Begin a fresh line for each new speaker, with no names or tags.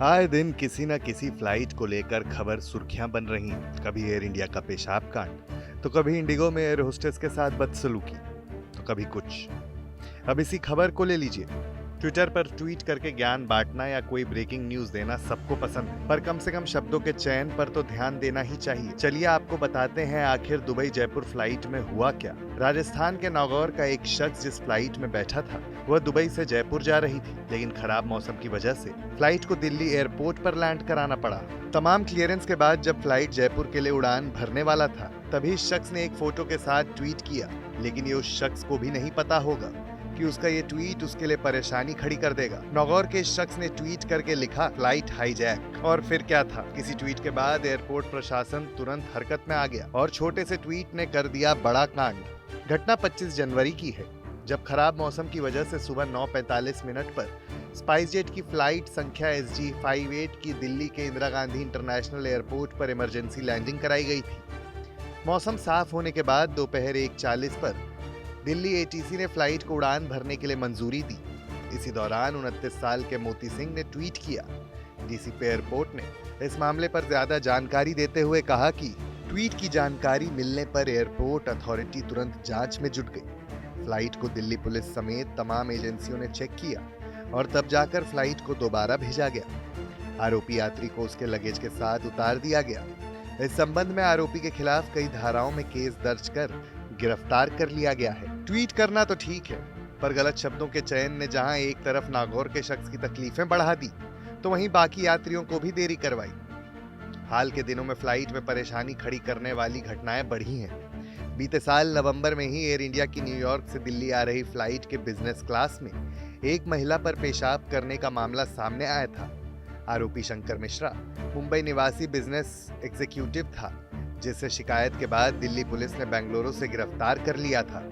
आए दिन किसी न किसी फ्लाइट को लेकर खबर सुर्खियां बन रही हैं। कभी एयर इंडिया का पेशाब कांड, तो कभी इंडिगो में एयर होस्टेस के साथ बदसलूकी, तो कभी कुछ। अब इसी खबर को ले लीजिए। ट्विटर पर ट्वीट करके ज्ञान बांटना या कोई ब्रेकिंग न्यूज देना सबको पसंद है, पर कम से कम शब्दों के चयन पर तो ध्यान देना ही चाहिए। चलिए आपको बताते हैं आखिर दुबई जयपुर फ्लाइट में हुआ क्या। राजस्थान के नागौर का एक शख्स जिस फ्लाइट में बैठा था वह दुबई से जयपुर जा रही थी, लेकिन खराब मौसम की वजह से फ्लाइट को दिल्ली एयरपोर्ट पर लैंड कराना पड़ा। तमाम क्लियरेंस के बाद जब फ्लाइट जयपुर के लिए उड़ान भरने वाला था, तभी इस शख्स ने एक फोटो के साथ ट्वीट किया, लेकिन ये उस शख्स को भी नहीं पता होगा कि उसका ये ट्वीट उसके लिए परेशानी खड़ी कर देगा। नागौर के इस शख्स ने ट्वीट करके लिखा, फ्लाइट हाईजैक। और फिर क्या था, किसी ट्वीट के बाद एयरपोर्ट प्रशासन तुरंत हरकत में आ गया और छोटे से ट्वीट ने कर दिया बड़ा कांड। घटना 25 जनवरी की है, जब खराब मौसम की वजह से सुबह 9:45 पर स्पाइसजेट की फ्लाइट संख्या SG58 की दिल्ली के इंदिरा गांधी इंटरनेशनल एयरपोर्ट पर इमरजेंसी लैंडिंग कराई गई थी। मौसम साफ होने के बाद दोपहर 1:40 पर दिल्ली ATC ने फ्लाइट को उड़ान भरने के लिए मंजूरी दी। इसी दौरान 29 साल के मोती सिंह ने ट्वीट किया। DCP एयरपोर्ट ने इस मामले पर ज्यादा जानकारी देते हुए कहा कि ट्वीट की जानकारी मिलने पर एयरपोर्ट अथॉरिटी तुरंत जांच में जुट गई। फ्लाइट को दिल्ली पुलिस समेत तमाम एजेंसियों ने चेक किया और तब जाकर फ्लाइट को दोबारा भेजा गया। आरोपी यात्री को उसके लगेज के साथ उतार दिया गया। इस संबंध में आरोपी के खिलाफ कई धाराओं में केस दर्ज कर गिरफ्तार कर लिया गया है। ट्वीट करना तो ठीक है, पर गलत शब्दों के चयन ने जहां एक तरफ नागौर के शख्स की तकलीफें बढ़ा दी, तो वहीं बाकी यात्रियों को भी देरी करवाई। हाल के दिनों में फ्लाइट में परेशानी खड़ी करने वाली घटनाएं बढ़ी हैं। बीते साल नवंबर में ही एयर इंडिया की न्यूयॉर्क से दिल्ली आ रही फ्लाइट के बिजनेस क्लास में एक महिला पर पेशाब करने का मामला सामने आया था। आरोपी शंकर मिश्रा मुंबई निवासी बिजनेस एग्जीक्यूटिव था, जिससे शिकायत के बाद दिल्ली पुलिस ने बेंगलुरु से गिरफ्तार कर लिया था।